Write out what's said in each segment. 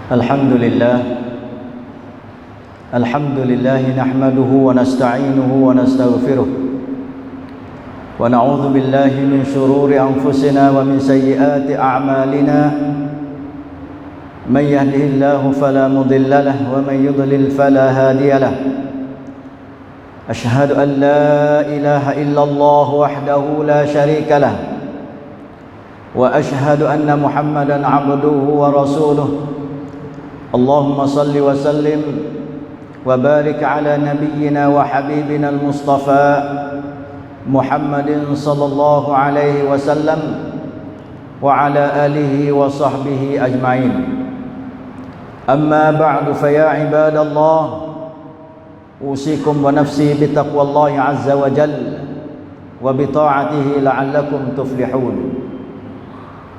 Alhamdulillah nahmaduhu wa nasta'inuhu wa nastaghfiruh wa na'udzu billahi min shururi anfusina wa min sayyiati a'malina man yahdihillahu fala mudilla lahu wa man yudlil fala hadiya lahu ashhadu an la ilaha illallah wahdahu la syarika lahu wa ashhadu anna muhammadan 'abduhu wa rasuluh. Allahumma salli wa sallim wa barik ala nabiyyina wa habibina al-Mustafa Muhammadin sallallahu alaihi wasallam wa ala alihi wa sahbihi ajma'in. Amma ba'du, fa ya ibadallah, usikum wa nafsi bi taqwallahi azza wa jalla wa bi ta'atihi la'allakum tuflihun.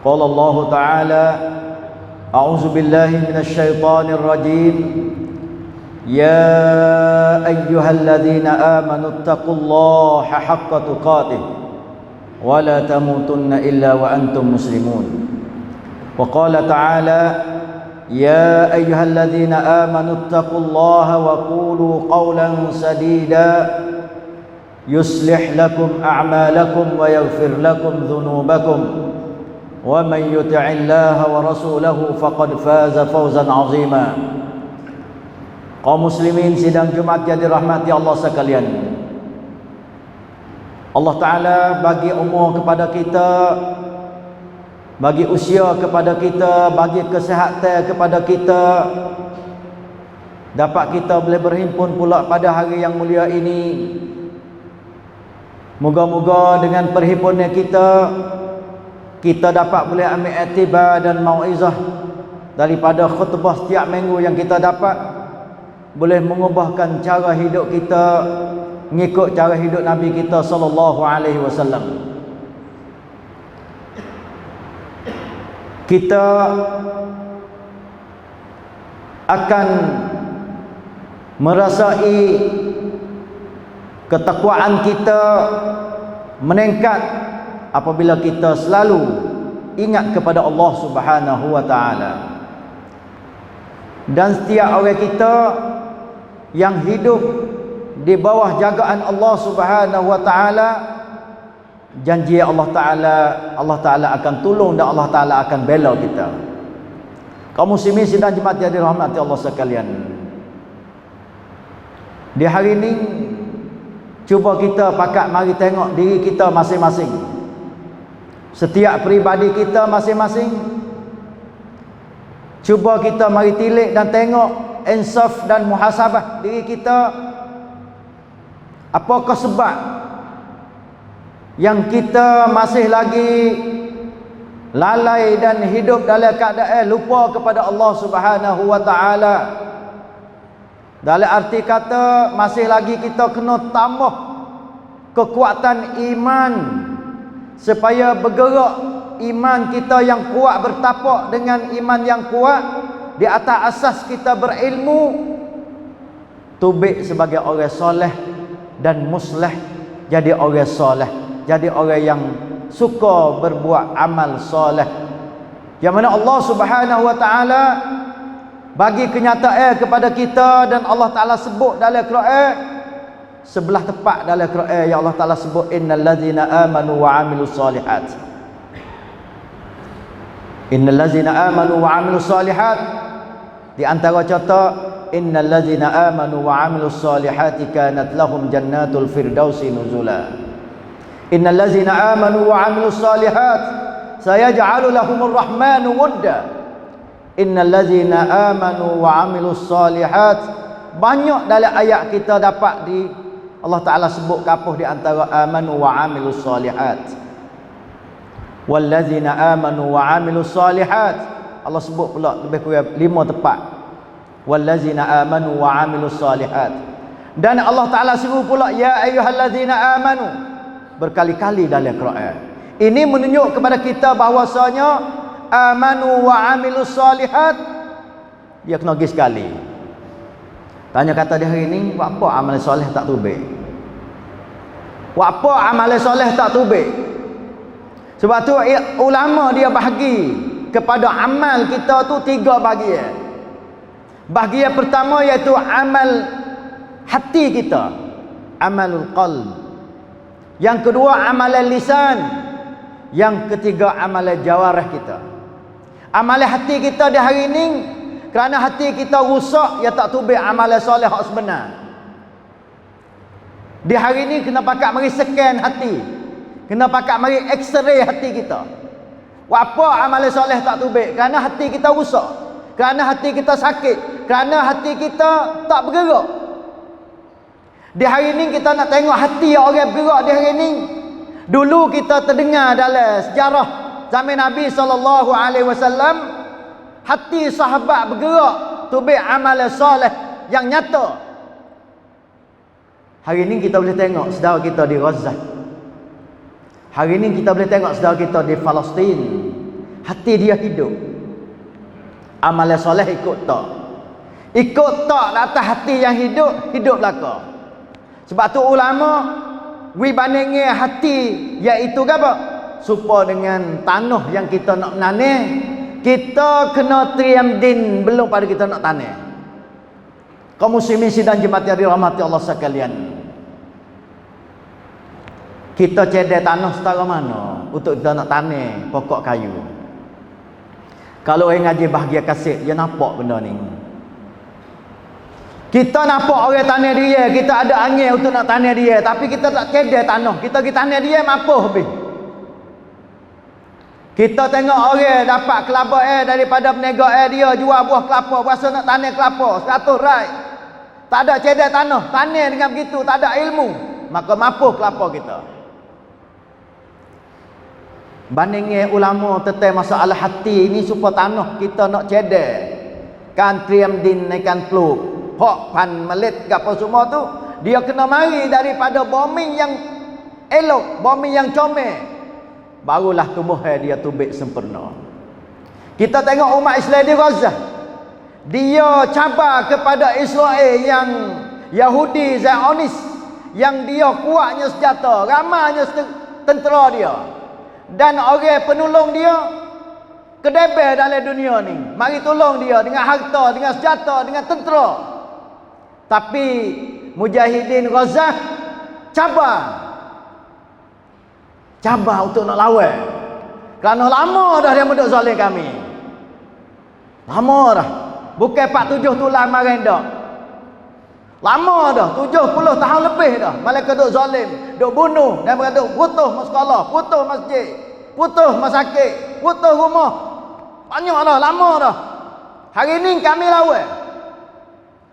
Qala Allah ta'ala: A'udzu billahi minasy syaithanir rajim. Ya ayyuhalladzina amanu taqullaha haqqa tuqatih wa la tamutunna illa wa antum muslimun. Wa qala ta'ala: Ya ayyuhalladzina amanu taqullaha wa qulu qawlan sadida yuslih lakum a'malakum wa yaghfir lakum dhunubakum wa man yuti'illaha wa rasulahu faqad faza fawzan 'azima. Kaum muslimin sidang Jumat yang dirahmati Allah sekalian, Allah Ta'ala bagi umur kepada kita, bagi usia kepada kita, bagi kesihatan kepada kita, dapat kita boleh berhimpun pula pada hari yang mulia ini. Moga-moga dengan perhimpunan kita dapat boleh ambil iktibar dan mauizah daripada khutbah setiap minggu yang kita dapat, boleh mengubahkan cara hidup kita mengikut cara hidup Nabi kita sallallahu alaihi wasallam. Kita akan merasai ketakwaan kita meningkat apabila kita selalu ingat kepada Allah Subhanahu wa taala. Dan setiap orang kita yang hidup di bawah jagaan Allah Subhanahu wa taala, janji Allah Taala akan tolong dan Allah Taala akan bela kita. Kaum muslimin sidang jemaat yang dirahmati Allah sekalian, di hari ini cuba kita pakat mari tengok diri kita masing-masing. Setiap peribadi kita masing-masing, cuba kita mari tilik dan tengok, insaf dan muhasabah diri kita. Apakah sebab yang kita masih lagi lalai dan hidup dalam keadaan lupa kepada Allah Subhanahu wa taala? Dalam arti kata, masih lagi kita kena tambah kekuatan iman supaya bergerak iman kita yang kuat, bertapak dengan iman yang kuat di atas asas kita berilmu, tubik sebagai orang soleh dan musleh, jadi orang soleh, jadi orang yang suka berbuat amal soleh, yang mana Allah Subhanahu wa taala bagi kenyataan kepada kita. Dan Allah Taala sebut dalam Quran, sebelah tepat dalam Quran yang Allah Taala sebut, innal ladzina amanu wa amilus solihat. Innal ladzina amanu wa amilus solihat, di antara contoh, innal ladzina amanu wa amilus solihati kanat lahum jannatul firdausi nuzula. Innal ladzina amanu wa amilus solihat sayaj'alu lahumur rahmanu wudda. Innal ladzina amanu wa amilus solihat. Banyak dalam ayat kita dapat di Allah Ta'ala sebut kapuh di antara amanu wa amilus solihat. Wallazina amanu wa amilus solihat, Allah sebut pula lebih kurang 5 tepat. Wallazina amanu wa amilus solihat. Dan Allah Ta'ala sebut pula ya ayyuhallazina amanu berkali-kali dalam Quran. Ini menunjuk kepada kita bahawasanya amanu wa amilus solihat, dia kena pergi sekali. Tanya kata dia hari ni, buat apa amal soleh tak tubik? Buat apa amal soleh tak tubik? Sebab tu ulama dia bahagi kepada amal kita tu 3 bahagian. Bahagian pertama iaitu amal hati kita, amalul qalb. Yang kedua amalan lisan. Yang ketiga amalan jawarih kita. Amalan hati kita di hari ini, kerana hati kita rusak, ia tak tubik amalan soleh hak sebenar. Di hari ini kena pakat mari scan hati, kena pakat mari x-ray hati kita. Apa amalan soleh tak tubik? Kerana hati kita rusak, kerana hati kita sakit, kerana hati kita tak bergerak. Di hari ini kita nak tengok hati orang bergerak di hari ini. Dulu kita terdengar dalam sejarah zaman Nabi SAW, hati sahabat bergerak tubik amalan soleh yang nyata. Hari ini kita boleh tengok saudara kita di Gaza. Hari ini kita boleh tengok saudara kita di Palestin. Hati dia hidup. Amalan soleh ikut tak. Ikut tak atas hati yang hidup, hidup belaka. Sebab tu ulama bandingkan hati iaitu apa? Supaya dengan tanah yang kita nak menanam, kita kena triam din belum pada kita nak tanam. Kaum muslimin sidang jemaat yang dirahmati Allah sekalian. Kita cedek tanah setara mana untuk kita nak tanam pokok kayu. Kalau orang ngaji bahagia kasih, dia nampak benda ni. Kita nampak orang tanah dia, kita ada angin untuk nak tanah dia, tapi kita tak cedek tanah. Kita pergi tanah dia mampu habis. Kita tengok orang dapat kelapa daripada peniaga dia, jual buah kelapa, berasa nak tanam kelapa 100 rai. Tak ada cedek tanah, tanam dengan begitu, tak ada ilmu, maka mampu kelapa kita. Bandingnya ulama tentang masalah hati ini supaya tanah kita nak cedek. Kan triam din naikkan peluk, hok pan melit gapo semua tu, dia kena mari daripada bombing yang elok, bombing yang comel. Barulah tumbuh dia tubik sempurna. Kita tengok umat Islam di Gaza. Dia cabar kepada Israel yang Yahudi Zionis, yang dia kuatnya senjata, ramainya tentera dia. Dan orang penolong dia kedebel dalam dunia ni. Mari tolong dia dengan harta, dengan senjata, dengan tentera. Tapi mujahidin Gaza cabar untuk nak lawan. Kerana lama dah dia menduk zalim kami. Lama dah. Bukan 47 tulang marin dah. Lama dah, 70 tahun lebih dah. Mereka duk zalim, duk bunuh, dan mereka duk putus sekolah, putus masjid, putus masakit, putus rumah. Banyak dah, lama dah. Hari ni kami lawan.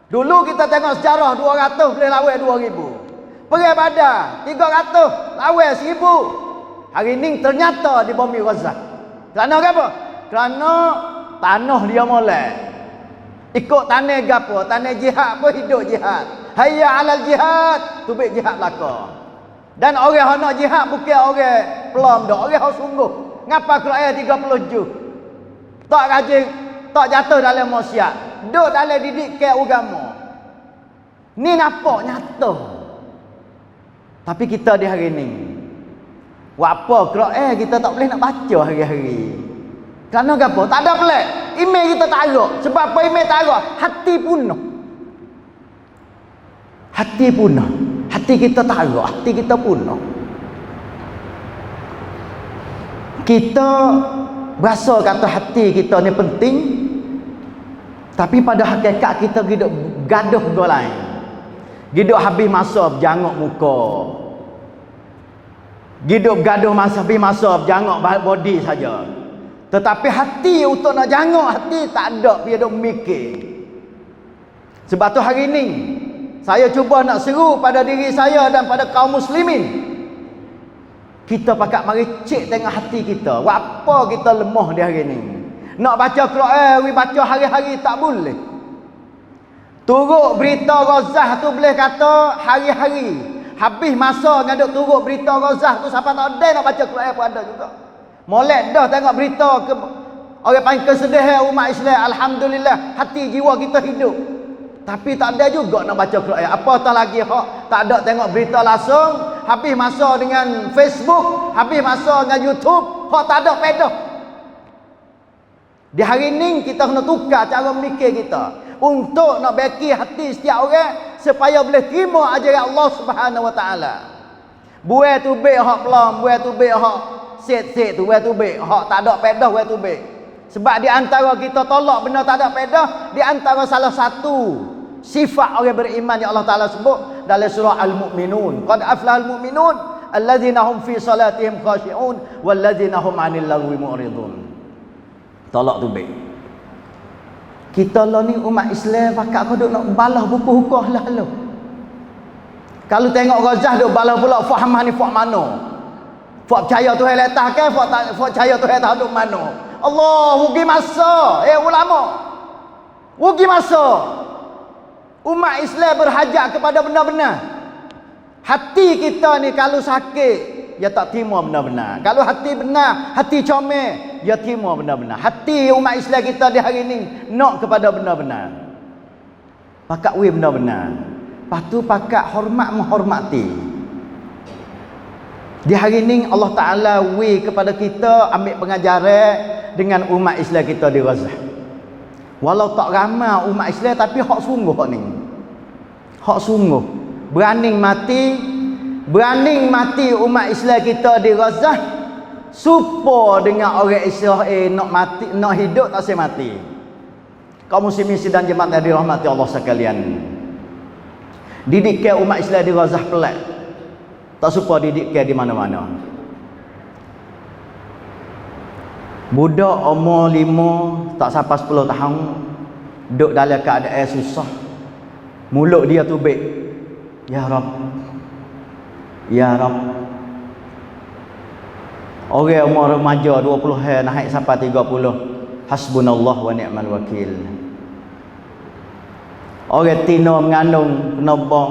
Dulu kita tengok sejarah 200 boleh lawan 2000. Perang Badar 300 lawan 1000. Hari ni ternyata di bumi Gaza. Kerana apa? Kerana tanah dia molek. Ikut tanah gapo? Tanah jihad pun hidup jihad. Hayya 'alal jihad, tubik jihad belaka. Dan orang hak nak jihad bukan orang pelom dak, orang hak sungguh. Ngapa Quran 30 juz? Tak rajin, tak jatuh dalam maksiat. Duk dalam didikan agama. Ni nampak nyata. Tapi kita di hari ni, apa Quran kita tak boleh nak baca hari-hari. Kerana apa? Tak ada pelik. Email kita tak ada. Sebab apa email tak ada? Hati punah. Hati punah. Hati kita tak ada. Hati kita punah. Kita berasa kata hati kita ni penting, tapi pada hakikat kita hidup gaduh ke lain. Hidup habis masa berjanguk muka. Hidup gaduh masa habis masa berjanguk body saja. Tetapi hati untuk nak janguk hati tak ada, dia duk mikir. Sebab tu hari ni saya cuba nak seru pada diri saya dan pada kaum muslimin. Kita pakat mari cek tengok hati kita. Apa kita lemah di hari ni? Nak baca Quran, baca hari-hari tak boleh. Turut berita Gaza tu boleh kata hari-hari. Habis masa ngaduk turut berita Gaza tu siapa tak ada nak baca Quran pun ada juga. Molek dah tengok berita ke orang paling kesedihan umat Islam. Alhamdulillah hati jiwa kita hidup. Tapi tak ada juga nak baca Quran. Apatah lagi hak tak ada tengok berita langsung, habis masa dengan Facebook, habis masa dengan YouTube, hak tak ada pedah. Di hari ni kita kena tukar cara mikir kita. untuk nak beki hati setiap orang supaya boleh terima ajaran Allah Subhanahu Wa Taala. Buat tubik hak pelam, buat tubik hak set-set tu, buat tubik hak tak ada pedah, buat tubik. Sebab di antara kita tolak benda tak ada pedah, di antara salah satu sifat orang beriman yang Allah Taala sebut dalam surah Al-Mu'minun. Qad aflahal mu'minun alladzina hum fi salatihim khashi'un walladzina hum 'anil lagwi mu'ridun. Tolak tubik. Kita lah ni umat Islam pakat kau duk nak balas buku hukum lah. Kalau tengok Ghazah duk balas pula faham ni faham mana. Faham percaya Tuhan letak ke, faham percaya Tuhan tak duk mana. Allah rugi masa. Ulama. Rugi masa. Umat Islam berhajat kepada benar-benar. Hati kita ni kalau sakit, dia tak terima benar-benar. Kalau hati benar, hati comel, dia terima benar-benar. Hati umat Islam kita di hari ni nak kepada benar-benar. Pakat we benar-benar. Lepas tu pakat hormat menghormati. Di hari ni Allah Ta'ala we kepada kita ambil pengajaran dengan umat Islam kita di Gaza. Walau tak ramai umat Islam tapi hak sungguh ni. Hak sungguh. Berani mati umat Islam kita di Gaza supaya dengan orang Israel nak mati, nak hidup tak saya mati. Kaum muslimin sidang jemaat yang dirahmati Allah sekalian. Didikan umat Islam di Gaza pelik. Tak supaya didikan di mana-mana. Budak umur 5 tak sampai 10 tahun duduk dalam keadaan susah. Mulut dia tubik. Ya Rab. Ya Rab. Orang umur remaja 20 naik sampai 30. Hasbunallah wa ni'mal wakil. Orang tino mengandung kena bom,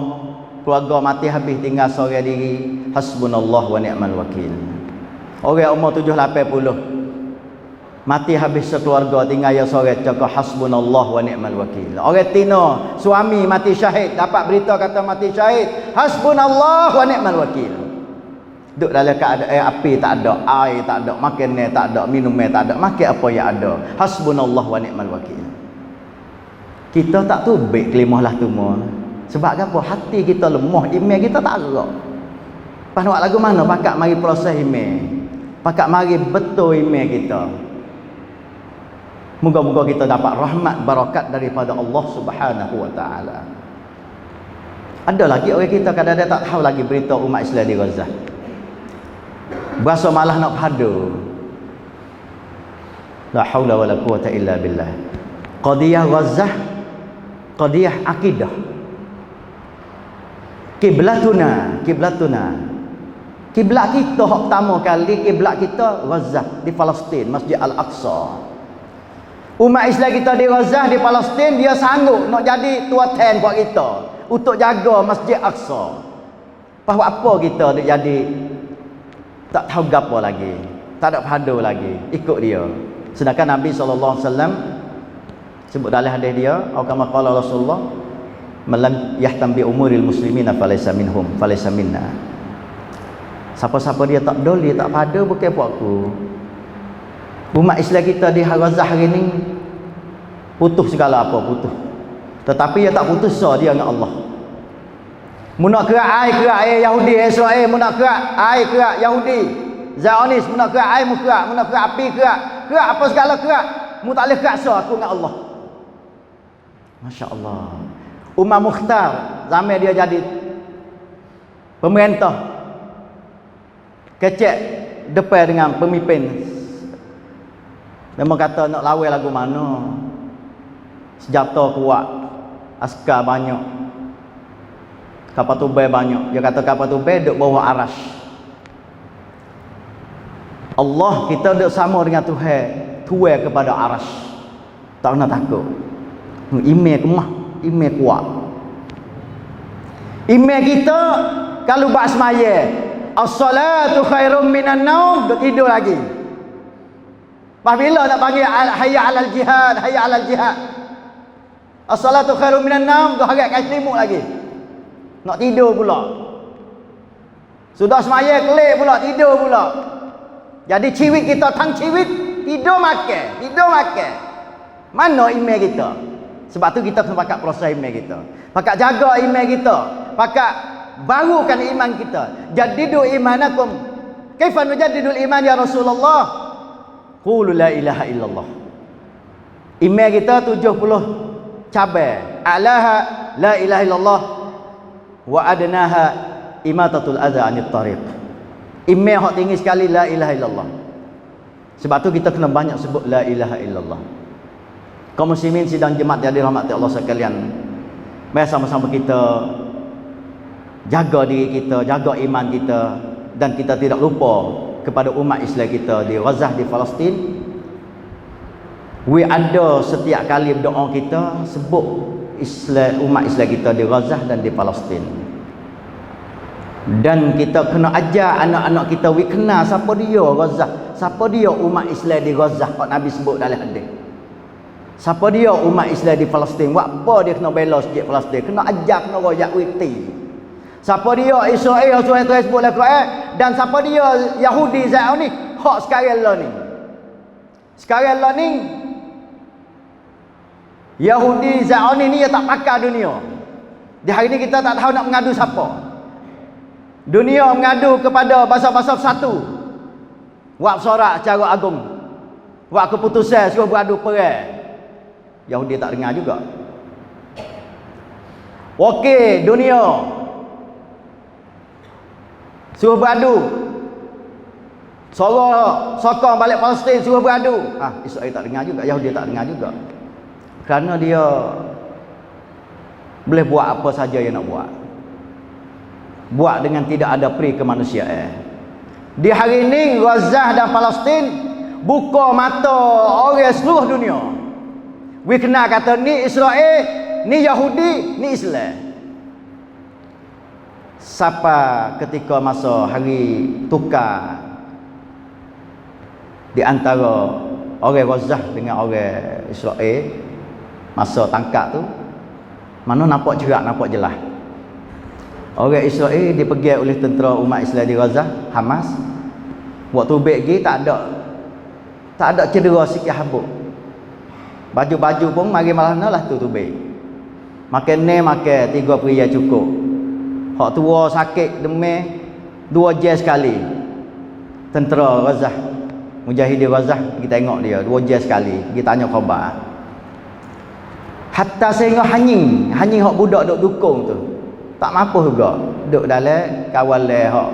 keluarga mati habis tinggal seorang diri. Hasbunallah wa ni'mal wakil. Orang umur 7-80 mati habis sekeluarga tinggal ya seorang cakap hasbunallah wa ni'mal wakil. Orang tino suami mati syahid, dapat berita kata mati syahid, hasbunallah wa ni'mal wakil. Duduk dalam keadaan api tak ada, air tak ada, makanan tak ada, minum tak ada, makan apa yang ada, hasbunallah wa ni'mal wakil. Kita tak tubik kelimah lah tu semua. Sebab apa? Hati kita lemah, iman kita tak gerak. Pas nak lagu mana pakat mari proses iman, pakat mari betul iman kita. Moga-moga kita dapat rahmat barakat daripada Allah Subhanahu Wa Taala. Ada lagi orang kita kadang-kadang tak tahu lagi berita umat Islam di Gaza. Berasa malah nak padu. La haula wala quwata illa billah. Qadiyah Gaza, qadiyah akidah. Kiblatuna. Kiblat kita hak pertama kali, kiblat kita Gaza di Palestin, Masjid Al-Aqsa. Umat Islam kita di Gaza di Palestin dia sanggup nak jadi tuan buat kita untuk jaga Masjid Aqsa. Pas apa kita nak jadi tak tahu gapo lagi, tak ada padu lagi, ikut dia. Sedangkan Nabi SAW sebut dalam hadis dia, atau kama qala Rasulullah, "Man yahtam bi umuril muslimina falaysa minhum, falaysa minna." Siapa-siapa dia tak peduli, tak padu, bukan buat aku. Umat Islam kita di Gaza hari ni putus segala apa, putus. Tetapi dia tak putus dia dengan Allah. Munak kerak air Yahudi Israel, munak kerak air kerak Yahudi Zionis, munak kerak air munak kerak api kerak apa segala kerak, mu tak boleh kerak aku dengan Allah. Masya Allah. Umar Mukhtar zaman dia jadi pemerintah kecek depan dengan pemimpin. Memang kata nak lawan lagu mana, senjata kuat, askar banyak, kapal tubai banyak. Dia kata kapal tubai duduk bawah arash. Allah kita duduk sama dengan Tuhan, tuai kepada arash. Tak kena takut. Iman kemah, iman kuat. Iman kita kalau buat semaya, as-salatu khairum minan naum, duduk tidur lagi. Bila nak panggil hayya 'alal jihad, hayya 'alal jihad, as-salatu khairum minan naum, tu harap kat selimut lagi. Nak tidur pula. Sudah semaya kelik pula, tidur pula. Jadi ciwit kita tang ciwit, tidur makan. Mana iman kita? Sebab tu kita kena pakat proses iman kita. Pakat jaga iman kita. Pakat barukan iman kita. Jadidu imanakum. Kaifa nujaddidul iman ya Rasulullah? Qulu la ilaha illallah. Iman kita 70 cabai. A'laha la ilaha illallah wa adnaha imatatul adza 'anil tariq. Iman hak tinggi sekali la ilaha illallah. Sebab tu kita kena banyak sebut la ilaha illallah. Kaum muslimin sidang jemaat yang dirahmati Allah sekalian, mari sama-sama kita jaga diri kita, jaga iman kita, dan kita tidak lupa kepada umat Islam kita di Gaza, di Palestin. We ada setiap kali berdoa kita sebut Islam, umat Islam kita di Gaza dan di Palestin. Dan kita kena ajar anak-anak kita, we kenal siapa dia Gaza, siapa dia umat Islam di Gaza, hak Nabi sebut dalam hadis. Siapa dia umat Islam di Palestin? Buat apa dia kena bela sikit Palestin? Kena ajar, kena royak witi. Siapa dia Israel, Tuhan sebut dalam Quran, dan siapa dia Yahudi Zionis ni? Hak sekarang lah ni. Sekarang lah ni Yahudi Zionis ni dia tak pakar dunia. Di hari ni kita tak tahu nak mengadu siapa. Dunia mengadu kepada bangsa-bangsa satu. Buat sorak secara agung. Buat keputusan suruh beradu perang. Yahudi tak dengar juga. Okey, dunia suruh beradu. Sokong balik Palestin suruh beradu. Israel tak dengar juga, Yahudi tak dengar juga. Kerana dia boleh buat apa saja yang nak buat. Buat dengan tidak ada peri kemanusiaan. Di hari ini Gaza dan Palestin buka mata orang seluruh dunia. We kenal kata ni Israel, ni Yahudi, ni Islam. Sampai ketika masa hari tukar di antara orang Gaza dengan orang Israel, masa tangkap tu, mana nampak jerak, nampak jelas. Orang Israel dipergi oleh tentera umat Islam di Gaza, Hamas. Waktu bagi tak ada cedera sikit habuk. Baju-baju pun mari malah lah tu baik. Makan ni makan 3 pria cukup. Hak tua sakit demam 2 jam sekali. Tentera Gaza, mujahidin Gaza, kita tengok dia 2 jam sekali. Kita tanya khabar. Hatta sehingga hanying hak budak duk dukung tu. Tak mampu juga duk dalam kawalan hak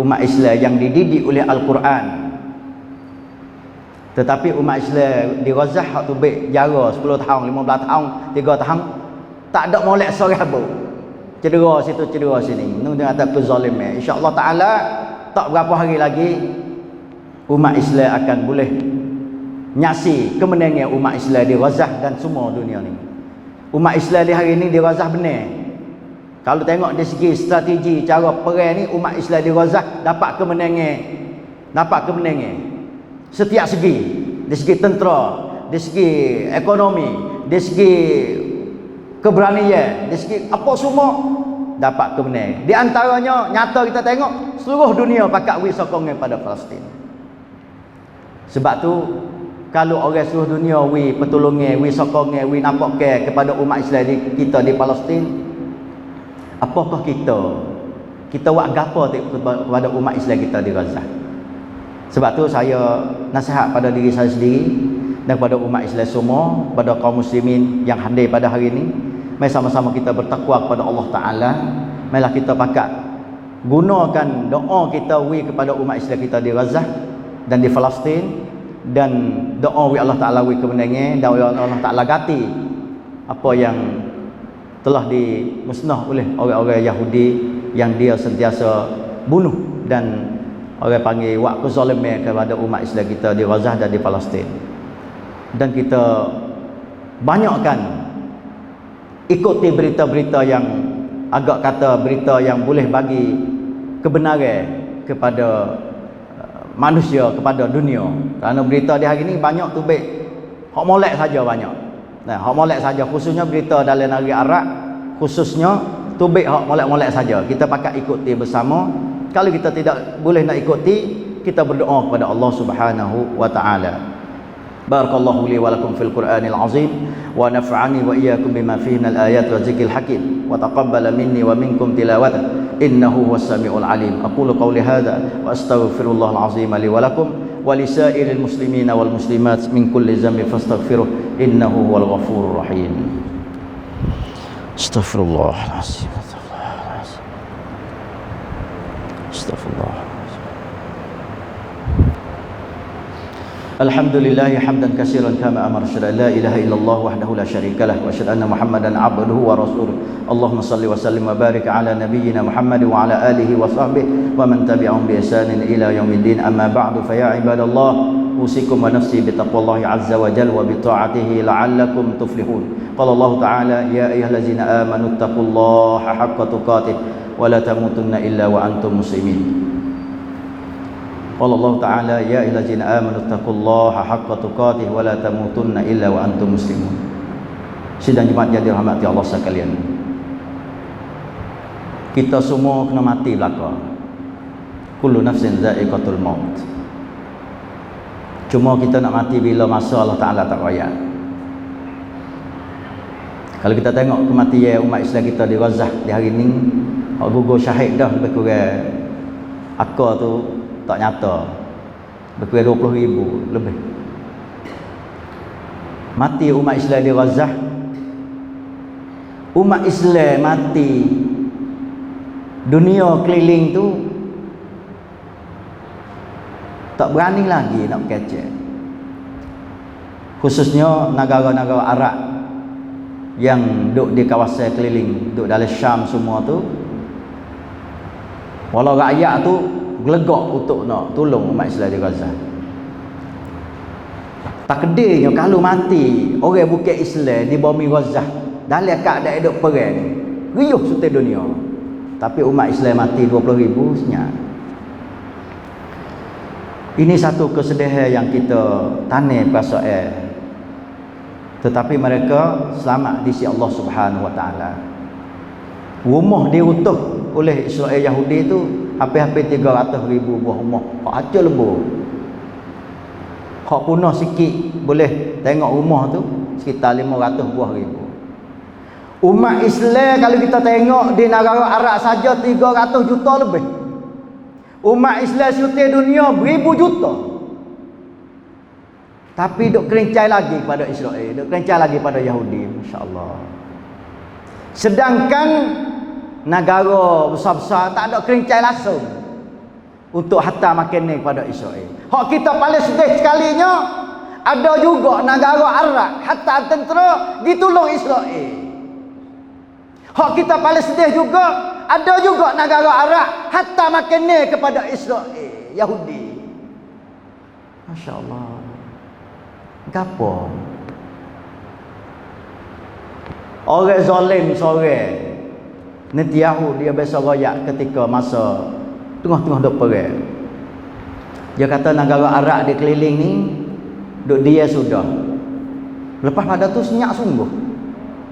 umat Islam yang dididik oleh Al-Quran. Tetapi umat Islam di Gaza hak tu baik jara 10 tahun, 15 tahun, 3 tahun tak ada molek seorang habuk. Cedera situ, cedera sini. Nu dengan kata kezaliman. Insya-Allah taala tak berapa hari lagi umat Islam akan boleh nyaksi kemenangan umat Islam di Gaza dan semua dunia ni. Umat Islam di hari ini di Gaza benar. Kalau tengok dari segi strategi cara perang ni, umat Islam di Gaza dapat kemenangan. Setiap segi, dari segi tentera, dari segi ekonomi, dari segi keberanian, dari segi apa semua dapat kemenangan. Di antaranya nyata kita tengok seluruh dunia pakat wi sokongan pada Palestin. Sebab tu kalau orang seluruh dunia wi pertolongan, wi sokongan, wi nampak care kepada umat Islam kita di Palestin, apakah kita buat gapo kepada umat Islam kita di Gaza? Sebab tu saya nasihat pada diri saya sendiri dan kepada umat Islam semua, pada kaum muslimin yang hadir pada hari ini, mari sama-sama kita bertakwa kepada Allah Taala. Marilah kita pakat gunakan doa kita wi kepada umat Islam kita di Gaza dan di Palestin, dan doa wi Allah Taala wi kemenangan, dan Allah Taala ganti apa yang telah dimusnah oleh orang-orang Yahudi yang dia sentiasa bunuh dan orang panggil wak kezaliman kepada umat Islam kita di Gaza dan di Palestin. Dan kita banyakkan ikuti berita-berita yang agak kata berita yang boleh bagi kebenaran kepada manusia, kepada dunia. Kerana berita di hari ini banyak tu baik hak molek saja banyak. Nah, hak molek saja, khususnya berita dalam negeri Arab, khususnya tu baik hak molek-molek saja. Kita pakat ikuti bersama. Kalau kita tidak boleh nak ikuti, kita berdoa kepada Allah Subhanahu wa taala. Barakallahu li wa lakum fil Qur'anil azim wa nafa'ani wa iyyakum bima fihi minal ayati wa dzikril hakim wa taqabbala minni wa minkum tilawatan innahu huwas samiul alim. Aqulu qawli hadza wa astaghfirullahal azim li wa lakum wa lisairil muslimina wal muslimat min kulli dhanbin fastaghfiruh innahu huwal ghafurur rahim. Astaghfirullahalazim. Astaghfirullah. Alhamdulillah hamdan katsiran kama amara syada la ilaha illallah wahdahu la syarikalah wa asyhadu anna Muhammadan abduhu wa rasuluh. Allahumma shalli wa sallim wa barik ala nabiyyina Muhammad wa ala alihi wa sahbihi wa man tabi'ahum bi ihsanin ila yaumiddin. Amma ba'du, fa ya ibadallah usikum wa nafsi bi taqwallahi azza wa jalla wa bi ta'atihi la'allakum tuflihun. Qala Allah ta'ala ya ayyuhallazina amanu taqullaha haqqa tuqatih wa la tamutunna illa wa antum muslimin. Qala Allah Ta'ala ya ayyuhallazina amanu taqullaha haqqa tuqatih wa la tamutunna illa wa antum muslimun. Sidang jemaat yang dirahmati Allah sekalian, kita semua kena mati belaka. Kullu nafsin dha'iqatul maut. Cuma kita nak mati bila masa Allah Ta'ala tak raya. Kalau kita tengok kematian umat Islam kita di Gaza di hari ni, hak gugur syahid dah lebih kurang akal tu tak nyata, berkurang 20,000 lebih. Mati umat Islam di Gaza, umat Islam mati, dunia keliling tu tak berani lagi nak kecek. Khususnya negara-negara Arab yang duduk di kawasan keliling, duduk dalam Syam semua tu, walau rakyat tu gelegak untuk nak tolong umat Islam di Gaza. Takdirnya kalau mati orang bukan Islam di bumi Gaza dalam keadaan hidup perang, riuh seluruh dunia. Tapi umat Islam mati 20,000 senyap. Ini satu kesedihan yang kita tanam perasaan. Tetapi mereka selamat di sisi Allah Subhanahu wa taala. Rumah diutuh oleh Israel Yahudi tu hampir-hampir 300,000 buah rumah. Hak hancur lebur. Hak punah sikit boleh tengok rumah tu sekitar 500 buah ribu. Umat Islam kalau kita tengok di negara Arab saja 300 juta lebih. Umat Islam seluruh dunia beribu juta. Tapi duk kerencai lagi pada Israel, duk kerencai lagi pada Yahudi, masya-Allah. Sedangkan negara besar-besar tak ada kerencai langsung untuk hantar makanan kepada Israel. Hak kita paling sedih sekalinya, ada juga negara Arab hantar tentera ditolong Israel. Hak kita paling sedih juga, ada juga negara Arab hantar makanan kepada Israel, Yahudi. Masya-Allah. Gapo? Orang zalim seorang Netanyahu dia biasa royak ketika masa tengah-tengah duk perang. Dia kata negara Arab di keliling ni duk dia sudah. Lepas pada tu senyap sungguh.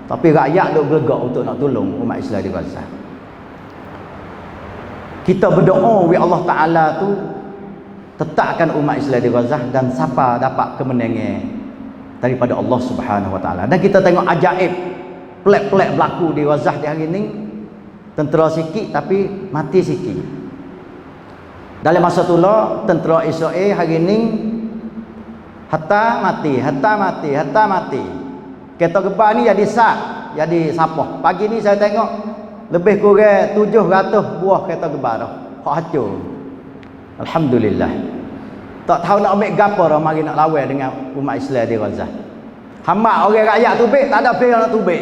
Tapi rakyat duk gelegak untuk nak tolong umat Islam di Gaza. Kita berdoa wa Allah Taala tu tetapkan umat Islam di Gaza dan siapa dapat kemenangan daripada Allah Subhanahu wa taala. Dan kita tengok ajaib pelak-pelak berlaku di Gaza di hari ni. Tentera sikit tapi mati sikit. Dalam masa tu lah tentera Israel hari ni hatta mati. Kereta gebah ni jadi sak, jadi sapah. Pagi ni saya tengok lebih kurang 700 buah kereta gebah dah. Hak hancur. Alhamdulillah. Tak tahu nak ambil gapo dah mari nak lawan dengan umat Islam di Gaza. Hamba orang rakyat tubik tak ada pilihan nak tubik.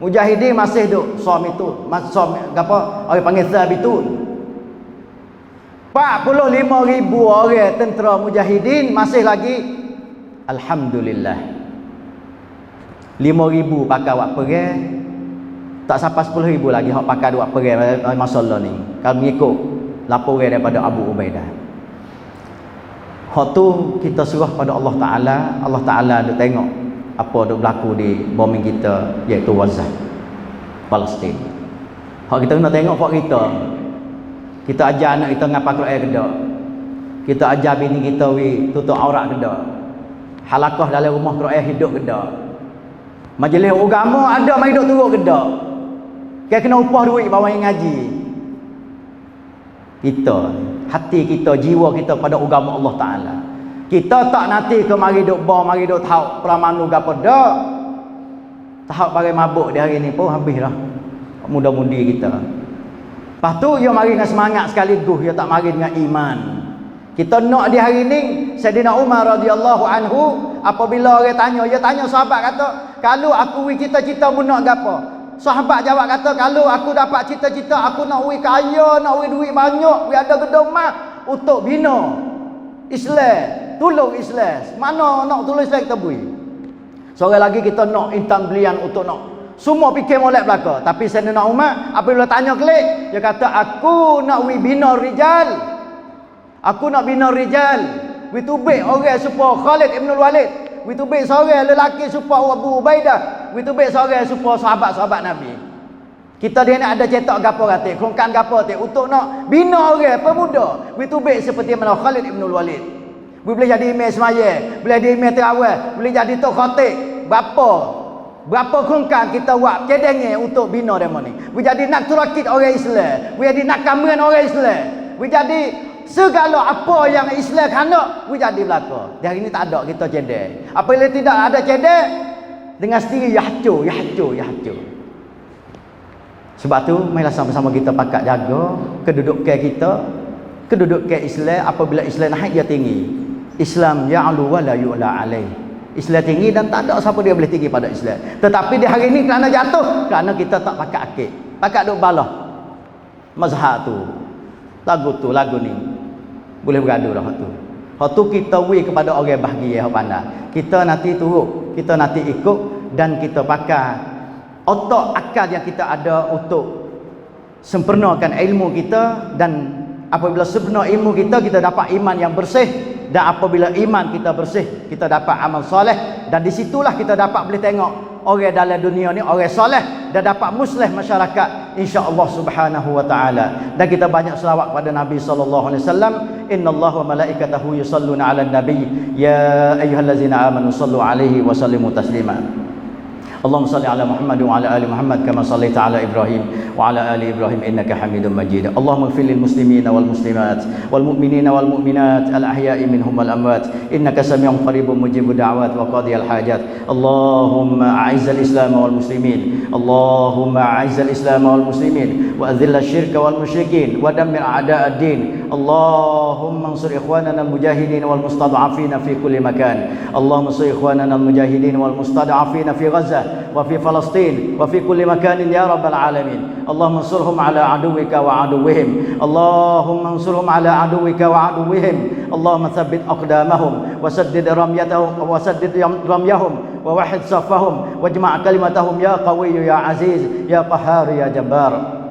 Mujahidin masih duk som itu, som apa orang panggil sabitun. 45,000 orang tentera mujahidin masih lagi alhamdulillah. 5,000 pakai buat perang. Tak sampai 10,000 lagi hak pakai buat perang masa ni. Kalau mengikut laporan daripada Abu Ubaidah. Hak tu kita serah pada Allah Taala. Allah Taala duk tengok apa duk berlaku di bumi kita iaitu Gaza, Palestin. Hak kita kena tengok hak kita. Kita ajar anak kita ngapa Quran ke dak. Kita ajar bini kita tutup aurat ke dak. Halakah dalam rumah Quran hidup gedak. Majlis agama ada mai hidup turut gedak. Kena upah duit bawa yang ngaji. Kita, hati kita, jiwa kita pada agama Allah Taala. Kita tak nanti ke mari duk bar, mari duk tahu peramanu gapo dak. Tahu bagai mabuk di hari ni pun habislah muda-mudi kita. Lepas tu dia mari dengan semangat sekaligus, dia tak mari dengan iman. Kita nak di hari ni Sayyidina Umar radhiyallahu anhu, apabila orang tanya, dia tanya sahabat kata, "Kalau aku wi cita-cita mu nak gapo?" Sahabat jawab kata, "Kalau aku dapat cita-cita aku nak wi kaya, nak wi duit banyak, wi ada gedung mah untuk bina Islam, tolong Islam. Mana nak tolong Islam kita bui." Seorang lagi kita nak intan belian untuk nak semua fikir molek belaka. Tapi Sayyidina Umar apabila tanya kelik, dia kata, "Aku nak wi bina rijal. Aku nak bina rijal. Wi tubik orang supaya Khalid ibn Walid. Wi tubik seorang lelaki supaya Abu Ubaidah. Wi tubik seorang supaya sahabat-sahabat Nabi." Kita dia nak ada cetak gapo kata, kongkan gapo tu untuk nak bina orang pemuda. Wi tubik seperti mana Khalid ibn Walid. Wi boleh jadi imam semaya, boleh jadi imam tarawih, boleh jadi tok khatib. Berapa kongkan kita buat cedengnya untuk bina demo ni. Wi jadi nak turakit orang Islam, wi jadi nak kameran orang Islam. Wi jadi segala apa yang Islam kena, wi jadi belaka. Di hari ni tak ada kita cedek. Apabila tidak ada cedek, dengan sendiri ya hancur. Sebab tu marilah sama-sama kita pakat jaga kedudukan kita, kedudukan Islam. Apabila Islam naik dia tinggi. Islam ya'lu wa la yu'la alaih. Islam tinggi dan tak ada siapa dia boleh tinggi pada Islam. Tetapi di hari ini kerana jatuh, kerana kita tak pakat akid, pakat duk balah mazhab tu, lagu ni boleh bergaduh dah tu. Hak tu kita wi kepada orang bahagia hak pandai. Kita nanti turut, kita nanti ikut dan kita pakai otak akal yang kita ada untuk sempurnakan ilmu kita. Dan apabila sempurna ilmu kita, kita dapat iman yang bersih. Dan apabila iman kita bersih, kita dapat amal soleh. Dan disitulah kita dapat boleh tengok orang dalam dunia ni orang soleh dan dapat muslih masyarakat insya-Allah Subhanahu wa taala. Dan kita banyak selawat kepada Nabi sallallahu alaihi wasallam. Innallaha wa malaikatahu yusalluna 'alan nabi ya ayyuhallazina amanu sallu 'alaihi wa sallimu taslima. Allahumma salli ala Muhammad wa ala ali Muhammad kama sallaita ala Ibrahim wa ala ali Ibrahim innaka Hamidum Majid. Allahumma ighfir lil muslimina wal muslimat wal mu'minina wal mu'minat al ahya'i minhum wal amwat innaka sami'un qaribun mujibud da'wat wa qadiyal hajat. Allahumma a'izzal Islam wal muslimin. Allahumma a'izzal Islam wal muslimin wa adhill asy-syirka wal musyrikin wa dammir a'da'ad din. Allahumma ansur ikhwanana al mujahidin wal mustad'afin fi kulli makan. Allahumma ansur ikhwanana al mujahidin wal mustad'afin fi Gaza وفي فلسطين وفي كل مكان يا رب العالمين. اللهم انصرهم على عدوك وعدوهم. اللهم انصرهم على عدوك وعدوهم. اللهم ثبت أقدامهم وسدد رميهم ووحد صفهم واجمع كلمتهم يا قوي يا عزيز يا قهار يا جبار.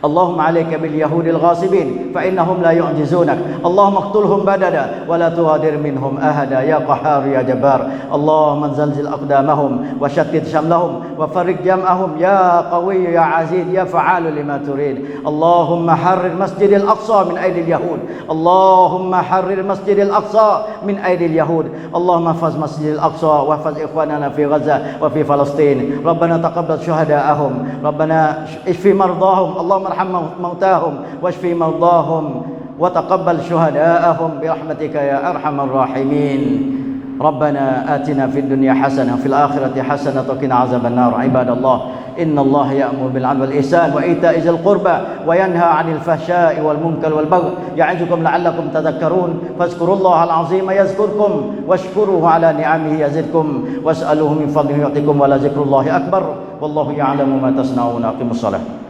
اللهم عليك باليهود الغاصبين فإنهم لا يعجزونك. اللهم اقتلهم بددا ولا تغادر منهم أحدا يا قهار يا جبار. اللهم زلزل أقدامهم وشتت شملهم وفرق جمعهم يا قوي يا عزيز يا فعال لما تريد. اللهم حرر مسجد الأقصى من أيدي اليهود. اللهم حرر مسجد الأقصى من أيدي اليهود. اللهم احفظ مسجد الأقصى واحفظ إخواننا في غزة وفي فلسطين. ربنا تقبل شهداءهم. ربنا اشف مرضاهم. اللهم ارحم موتاهم واشف مرضاهم وتقبل شهداءهم برحمتك يا أرحم الراحمين. ربنا آتنا في الدنيا حسنة وفي الآخرة حسنة وقنا عذاب النار. عباد الله إن الله يأمر بالعدل والإحسان وإيتاء ذي القربى وينهى عن الفحشاء والمنكر والبغي يعظكم لعلكم تذكرون. فاذكروا الله العظيم يذكركم واشكروه على نعمه يزدكم واسألوه من فضله يعطيكم ولذكر الله أكبر والله يعلم ما تصنعون. أقيموا الصلاة.